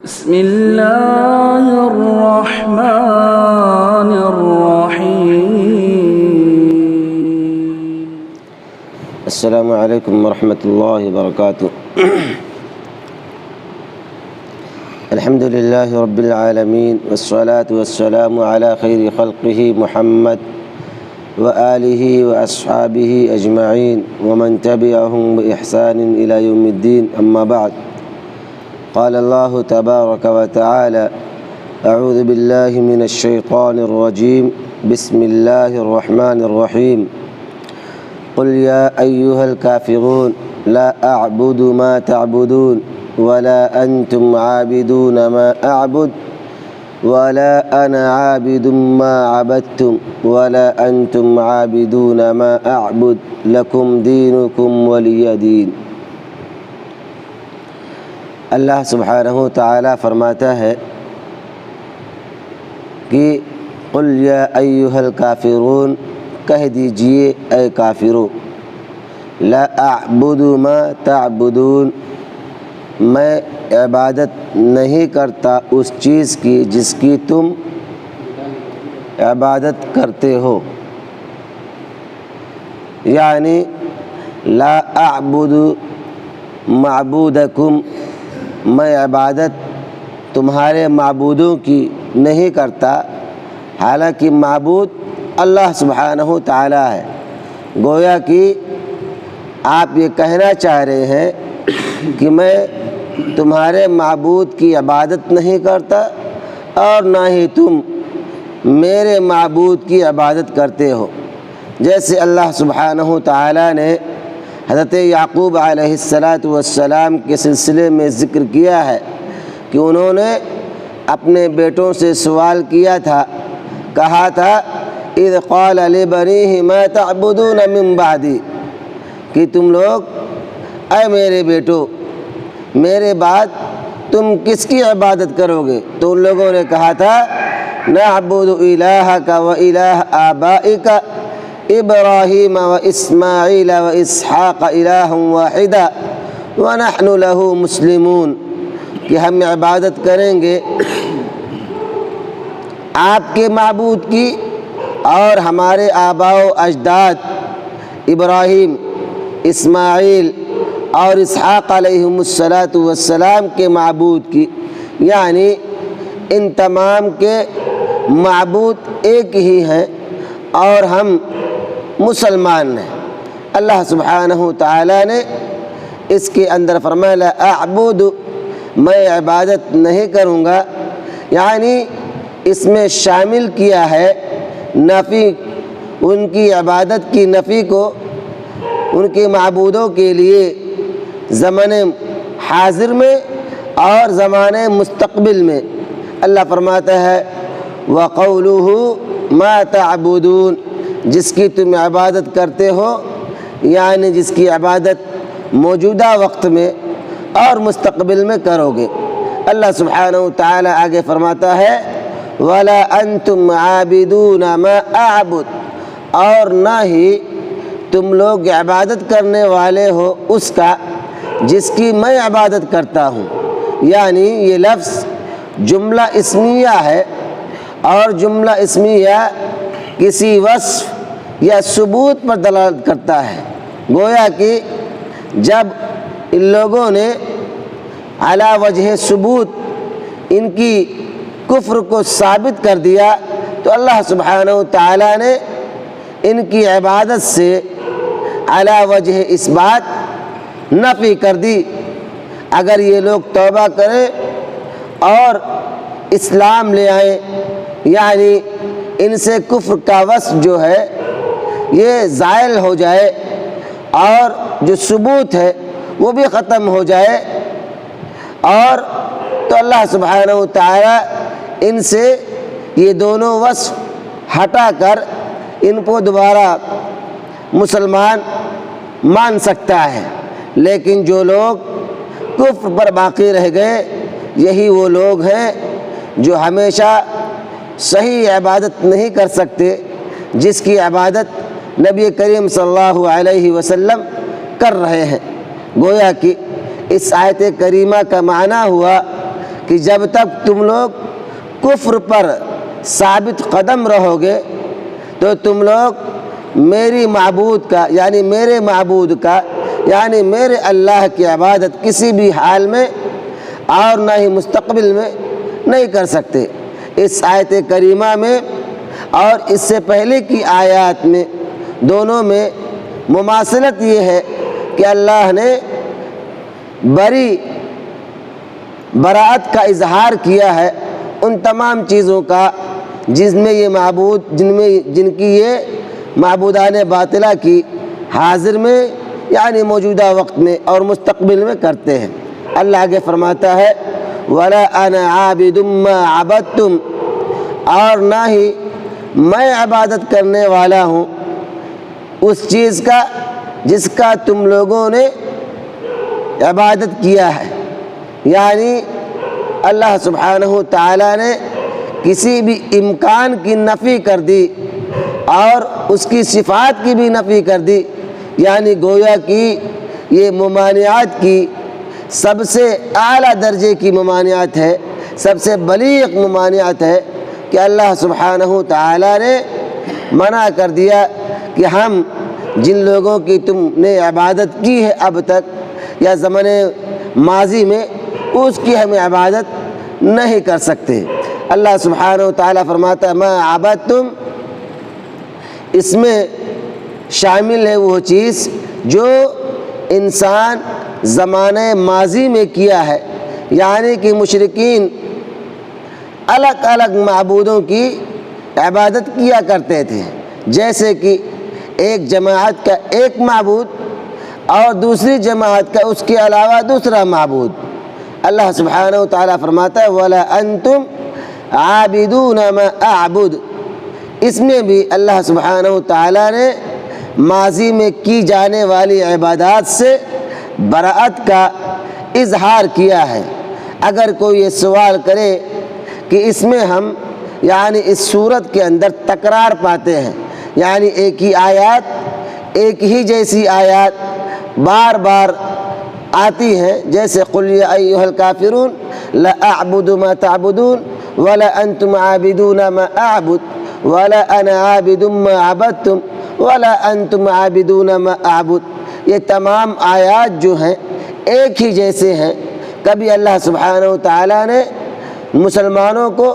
بسم الله الرحمن الرحيم. السلام عليكم ورحمة الله وبركاته. الحمد لله رب العالمين، والصلاة والسلام على خير خلقه محمد وآله وأصحابه أجمعين ومن تبعهم بإحسان إلى يوم الدين، أما بعد. قال الله تبارك وتعالى: أعوذ بالله من الشيطان الرجيم، بسم الله الرحمن الرحيم. قل يا أيها الكافرون لا أعبد ما تعبدون ولا أنتم عابدون ما أعبد ولا أنا عابد ما عبدتم ولا أنتم عابدون ما أعبد لكم دينكم ولي دين. اللہ سبحانہ تعالیٰ فرماتا ہے کہ قل یا ایھا الکافرون، کہہ دیجئے اے کافرو، لا اعبد ما تعبدون، میں عبادت نہیں کرتا اس چیز کی جس کی تم عبادت کرتے ہو. یعنی لا اعبد معبودکم، میں عبادت تمہارے معبودوں کی نہیں کرتا، حالانکہ معبود اللہ سبحانہ تعالیٰ ہے. گویا کہ آپ یہ کہنا چاہ رہے ہیں کہ میں تمہارے معبود کی عبادت نہیں کرتا اور نہ ہی تم میرے معبود کی عبادت کرتے ہو. جیسے اللہ سبحانہ تعالیٰ نے حضرت یعقوب علیہ السلام کے سلسلے میں ذکر کیا ہے کہ انہوں نے اپنے بیٹوں سے سوال کیا تھا، کہا تھا اذ قال لبنیہ ما تعبدون من بعدی، کہ تم لوگ اے میرے بیٹو میرے بعد تم کس کی عبادت کرو گے؟ تو ان لوگوں نے کہا تھا نعبد الہک و الہ آبائک ابراہیم و اسماعیل و اسحاق الہ واحدا ونحن له مسلمون، کہ ہم عبادت کریں گے آپ کے معبود کی اور ہمارے آباء و اجداد ابراہیم، اسماعیل اور اسحاق علیہم السلام کے معبود کی. یعنی ان تمام کے معبود ایک ہی ہیں اور ہم مسلمان ہیں. اللہ سبحانہ تعالیٰ نے اس کے اندر فرمایا لا اعبد، میں عبادت نہیں کروں گا، یعنی اس میں شامل کیا ہے نفی، ان کی عبادت کی نفی کو ان کے معبودوں کے لیے زمان حاضر میں اور زمان مستقبل میں. اللہ فرماتا ہے وَقَوْلُهُ مَا تَعْبُدُونَ، جس کی تم عبادت کرتے ہو، یعنی جس کی عبادت موجودہ وقت میں اور مستقبل میں کرو گے. اللہ سبحانہ وتعالی آگے فرماتا ہے وَلَا أَنْتُمْ عَابِدُونَ مَا أَعْبُدُ، اور نہ ہی تم لوگ عبادت کرنے والے ہو اس کا جس کی میں عبادت کرتا ہوں. یعنی یہ لفظ جملہ اسمیہ ہے، اور جملہ اسمیہ کسی وصف یا ثبوت پر دلالت کرتا ہے. گویا کہ جب ان لوگوں نے علی وجہ ثبوت ان کی کفر کو ثابت کر دیا تو اللہ سبحانہ تعالیٰ نے ان کی عبادت سے علی وجہ اثبات نفی کر دی. اگر یہ لوگ توبہ کریں اور اسلام لے آئیں، یعنی ان سے کفر کا وصف جو ہے یہ زائل ہو جائے اور جو ثبوت ہے وہ بھی ختم ہو جائے، اور تو اللہ سبحانہ وتعالی ان سے یہ دونوں وصف ہٹا کر ان کو دوبارہ مسلمان مان سکتا ہے. لیکن جو لوگ کفر پر باقی رہ گئے یہی وہ لوگ ہیں جو ہمیشہ صحیح عبادت نہیں کر سکتے جس کی عبادت نبی کریم صلی اللہ علیہ وسلم کر رہے ہیں. گویا کہ اس آیت کریمہ کا معنی ہوا کہ جب تک تم لوگ کفر پر ثابت قدم رہو گے تو تم لوگ میری معبود کا یعنی میرے معبود کا یعنی میرے اللہ کی عبادت کسی بھی حال میں اور نہ ہی مستقبل میں نہیں کر سکتے۔ اس آیت کریمہ میں اور اس سے پہلے کی آیات میں دونوں میں مماثلت یہ ہے کہ اللہ نے براءت کا اظہار کیا ہے ان تمام چیزوں کا جن کی یہ معبودان باطلہ کی حاضر میں یعنی موجودہ وقت میں اور مستقبل میں کرتے ہیں۔ اللہ آگے فرماتا ہے وَلَا أَنَا عَابِدٌ مَّا عَبَدتُّمْ، اور نہ ہی میں عبادت کرنے والا ہوں اس چیز کا جس کا تم لوگوں نے عبادت کیا ہے۔ یعنی اللہ سبحانہ تعالیٰ نے کسی بھی امکان کی نفی کر دی اور اس کی صفات کی بھی نفی کر دی، یعنی گویا کہ یہ ممانعات کی سب سے اعلیٰ درجے کی ممانعت ہے، سب سے بلیغ ممانعت ہے کہ اللہ سبحانہ تعالیٰ نے منع کر دیا کہ ہم جن لوگوں کی تم نے عبادت کی ہے اب تک یا زمانے ماضی میں اس کی ہم عبادت نہیں کر سکتے۔ اللہ سبحانہ تعالیٰ فرماتا ہے ما عبدتم، اس میں شامل ہے وہ چیز جو انسان زمانہ ماضی میں کیا ہے، یعنی کہ مشرکین الگ الگ معبودوں کی عبادت کیا کرتے تھے، جیسے کہ ایک جماعت کا ایک معبود اور دوسری جماعت کا اس کے علاوہ دوسرا معبود۔ اللہ سبحانہ وتعالیٰ فرماتا ہے وَلَا أَنْتُمْ عَابِدُونَ مَا أَعْبُدُ، اس میں بھی اللہ سبحانہ وتعالیٰ نے ماضی میں کی جانے والی عبادات سے براءت کا اظہار کیا ہے۔ اگر کوئی یہ سوال کرے کہ اس میں ہم یعنی اس صورت کے اندر تکرار پاتے ہیں، یعنی ایک ہی آیات ایک ہی جیسی آیات بار بار آتی ہیں، جیسے قُلْ يَا أَيُّهَا الْكَافِرُونَ لَا أَعْبُدُ مَا تَعْبُدُونَ وَلَا أَنْتُمْ عَابِدُونَ مَا أَعْبُدُ وَلَا أَنَا عَابِدٌ مَا عَبَدتُّمْ وَلَا أَنْتُمْ عَابِدُونَ مَا أَعْبُدُ، یہ تمام آیات جو ہیں ایک ہی جیسے ہیں۔ کبھی اللہ سبحانہ وتعالیٰ نے مسلمانوں کو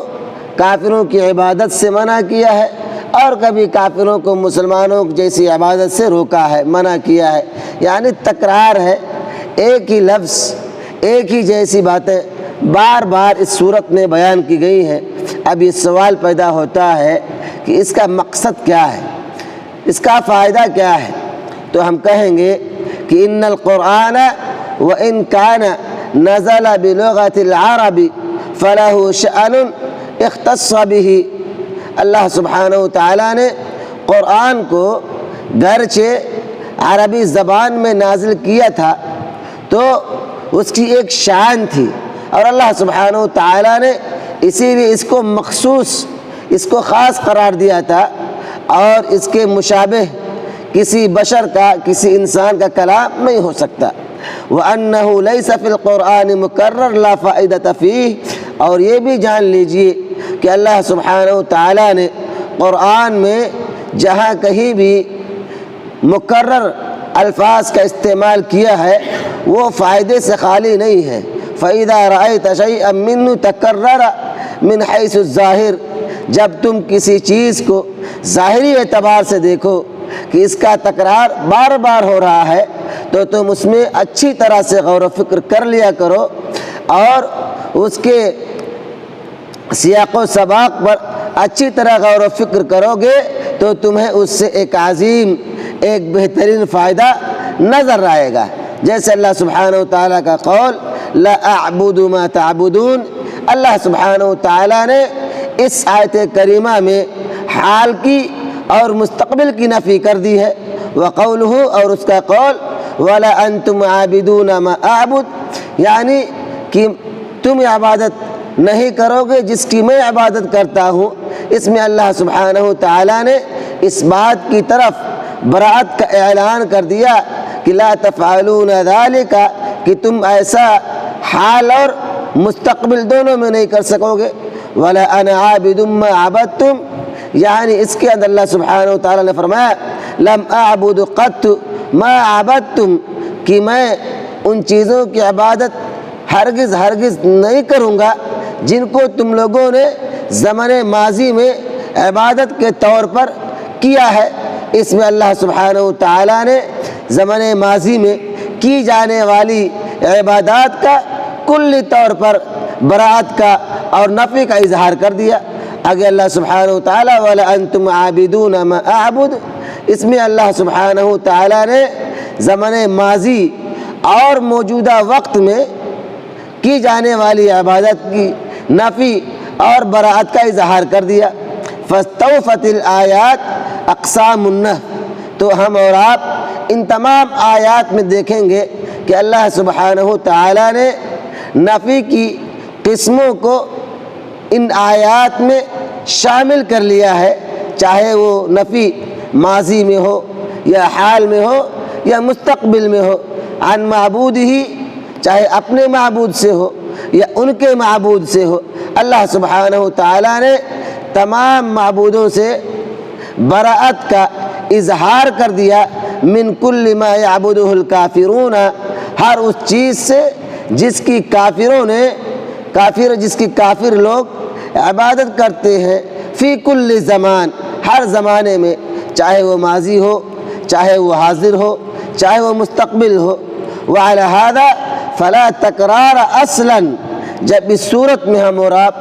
کافروں کی عبادت سے منع کیا ہے اور کبھی کافروں کو مسلمانوں جیسی عبادت سے روکا ہے، منع کیا ہے، یعنی تکرار ہے، ایک ہی لفظ ایک ہی جیسی باتیں بار بار اس صورت میں بیان کی گئی ہیں۔ اب یہ سوال پیدا ہوتا ہے کہ اس کا مقصد کیا ہے، اس کا فائدہ کیا ہے؟ تو ہم کہیں گے کہ ان القرآن وإن كان نزل بلغة العرب فله شأن اختص به، اللہ سبحانہ وتعالیٰ نے قرآن کو گرچہ عربی زبان میں نازل کیا تھا تو اس کی ایک شان تھی، اور اللہ سبحانہ وتعالیٰ نے اسی لیے اس کو مخصوص، اس کو خاص قرار دیا تھا، اور اس کے مشابہ کسی بشر کا کسی انسان کا کلام نہیں ہو سکتا۔ وَأَنَّهُ لَيْسَ فِي الْقُرْآنِ مُكَرَّرٌ لَا فَائِدَةَ فِيهِ، اور یہ بھی جان لیجئے کہ اللہ سبحانہ وتعالیٰ نے قرآن میں جہاں کہیں بھی مکرر الفاظ کا استعمال کیا ہے وہ فائدے سے خالی نہیں ہے۔ فَإِذَا رَأَيْتَ شَيْئًا مِّنْهُ تَكَرَّرَ مِنْ حَيْثُ الظَّاهِرِ، جب تم کسی چیز کو ظاہری اعتبار سے دیکھو کہ اس کا تکرار بار بار ہو رہا ہے تو تم اس میں اچھی طرح سے غور و فکر کر لیا کرو، اور اس کے سیاق و سباق پر اچھی طرح غور و فکر کرو گے تو تمہیں اس سے ایک عظیم، ایک بہترین فائدہ نظر آئے گا۔ جیسے اللہ سبحانہ وتعالیٰ کا قول لا اعبد ما تعبدون، اللہ سبحانہ وتعالیٰ نے اس آیت کریمہ میں حال کی اور مستقبل کی نفی کر دی ہے۔ وقولہ، اور اس کا قول ولا انتم عابدون ما اعبد، یعنی کہ تم عبادت نہیں کرو گے جس کی میں عبادت کرتا ہوں۔ اس میں اللہ سبحانہ وتعالیٰ نے اس بات کی طرف براءت کا اعلان کر دیا کہ لا تفعلون ذلك، کہ تم ایسا حال اور مستقبل دونوں میں نہیں کر سکو گے۔ وَلَا أَنَا عَابِدٌ مَّا عَبَدتُّمْ، یعنی اس کے اندر اللہ سبحانہ و تعالیٰ نے فرمایا لَمْ أَعْبُدُ قَطُّ مَا عَبَدتُّمْ، کہ میں ان چیزوں کی عبادت ہرگز نہیں کروں گا جن کو تم لوگوں نے زمن ماضی میں عبادت کے طور پر کیا ہے۔ اس میں اللہ سبحانہ و تعالیٰ نے زمن ماضی میں کی جانے والی عبادات کا کلی طور پر براءت کا اور نفی کا اظہار کر دیا۔ آگے اللہ سبحانہ و تعالیٰ وَلَا أَنْتُمْ عَابِدُونَ مَا أَعْبُدُ، اس میں اللہ سبحانہ و تعالیٰ نے زمن ماضی اور موجودہ وقت میں کی جانے والی عبادت کی نفی اور براءت کا اظہار کر دیا۔ فاستوفت الآیات اقسام النفی، تو ہم اور آپ ان تمام آیات میں دیکھیں گے کہ اللہ سبحانہ و تعالیٰ نے نفی کی قسموں کو ان آیات میں شامل کر لیا ہے، چاہے وہ نفی ماضی میں ہو یا حال میں ہو یا مستقبل میں ہو، عن معبود ہی، چاہے اپنے معبود سے ہو یا ان کے معبود سے ہو۔ اللہ سبحانہ و تعالیٰ نے تمام معبودوں سے براءت کا اظہار کر دیا۔ من کل ما یعبدہ الکافرون، ہر اس چیز سے جس کی کافر لوگ عبادت کرتے ہیں، فی کل زمان، ہر زمانے میں، چاہے وہ ماضی ہو، چاہے وہ حاضر ہو، چاہے وہ مستقبل ہو۔ وعلی ھذا فلا تکرار اصلا، جب اس صورت میں ہم اور آپ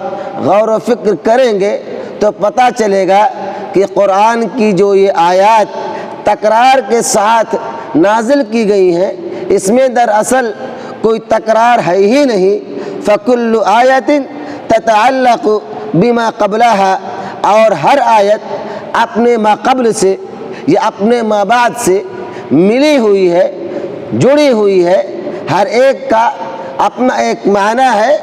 غور و فکر کریں گے تو پتہ چلے گا کہ قرآن کی جو یہ آیات تکرار کے ساتھ نازل کی گئی ہیں، اس میں دراصل کوئی تکرار ہے ہی نہیں۔ فکل آیت تتعلق بما قبلها، اور ہر آیت اپنے ما قبل سے یا اپنے ما بعد سے ملی ہوئی ہے، جڑی ہوئی ہے۔ ہر ایک کا اپنا ایک معنی ہے،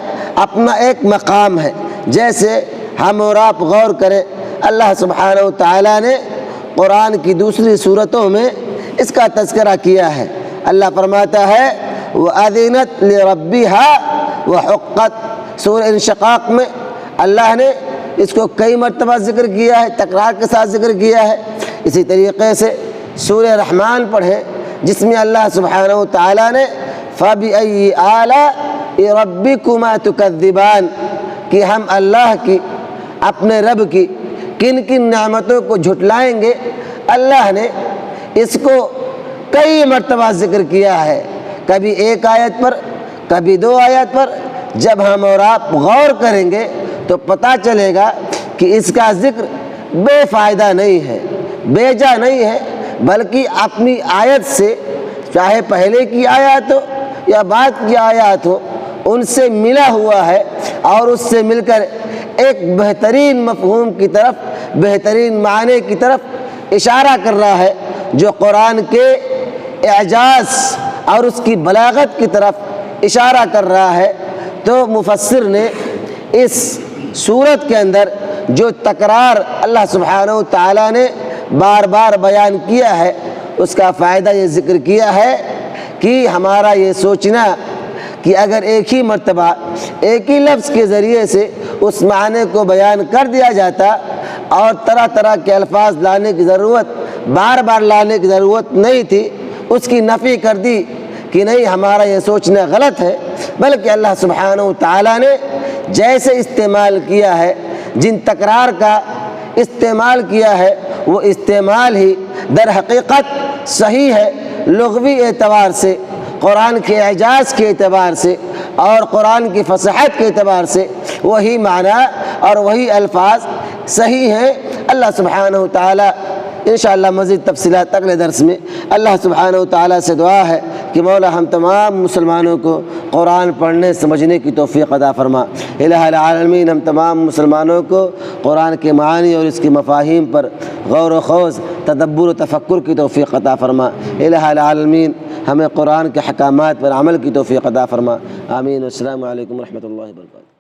اپنا ایک مقام ہے۔ جیسے ہم اور آپ غور کریں، اللہ سبحانہ و تعالیٰ نے قرآن کی دوسری صورتوں میں اس کا تذکرہ کیا ہے۔ اللہ فرماتا ہے وَأَذِنَتْ لِرَبِّهَا وَحُقَّتْ، سورہ انشقاق میں اللہ نے اس کو کئی مرتبہ ذکر کیا ہے، تکرار کے ساتھ ذکر کیا ہے۔ اسی طریقے سے سورہ رحمان پڑھیں، جس میں اللہ سبحانہ و تعالیٰ نے فَبِأَيِّ آلَاءِ رَبِّكُمَا تُكَذِّبَانِ، کہ ہم اللہ کی، اپنے رب کی کن کن نعمتوں کو جھٹلائیں گے۔ اللہ نے اس کو کئی مرتبہ ذکر کیا ہے، کبھی ایک آیت پر، کبھی دو آیت پر۔ جب ہم اور آپ غور کریں گے تو پتہ چلے گا کہ اس کا ذکر بے فائدہ نہیں ہے، بے جا نہیں ہے، بلکہ اپنی آیت سے، چاہے پہلے کی آیات ہو یا بعد کی آیات ہو، ان سے ملا ہوا ہے اور اس سے مل کر ایک بہترین مفہوم کی طرف، بہترین معنی کی طرف اشارہ کر رہا ہے، جو قرآن کے اعجاز اور اس کی بلاغت کی طرف اشارہ کر رہا ہے۔ تو مفسر نے اس سورت کے اندر جو تکرار اللہ سبحانہ و تعالیٰ نے بار بار بیان کیا ہے، اس کا فائدہ یہ ذکر کیا ہے کہ ہمارا یہ سوچنا کہ اگر ایک ہی مرتبہ ایک ہی لفظ کے ذریعے سے اس معنی کو بیان کر دیا جاتا اور طرح طرح کے الفاظ لانے کی ضرورت، بار بار لانے کی ضرورت نہیں تھی، اس کی نفی کر دی کہ نہیں، ہمارا یہ سوچنا غلط ہے، بلکہ اللہ سبحانہ و تعالیٰ نے جیسے استعمال کیا ہے، جن تکرار کا استعمال کیا ہے، وہ استعمال ہی در حقیقت صحیح ہے، لغوی اعتبار سے، قرآن کے اعجاز کے اعتبار سے اور قرآن کی فصاحت کے اعتبار سے وہی معنی اور وہی الفاظ صحیح ہیں۔ اللہ سبحانہ و تعالیٰ انشاءاللہ مزید تفصیلات اگلے درس میں۔ اللہ سبحانہ و تعالیٰ سے دعا ہے کہ مولا ہم تمام مسلمانوں کو قرآن پڑھنے سمجھنے کی توفیق عطا فرما۔ الہ العالمین ہم تمام مسلمانوں کو قرآن کے معانی اور اس کی مفاہیم پر غور و خوض، تدبر و تفکر کی توفیق عطا فرما۔ الہ العالمین ہمیں قرآن کے احکامات پر عمل کی توفیق عطا فرما۔ آمین۔ السلام علیکم ورحمۃ اللہ وبرکاتہ۔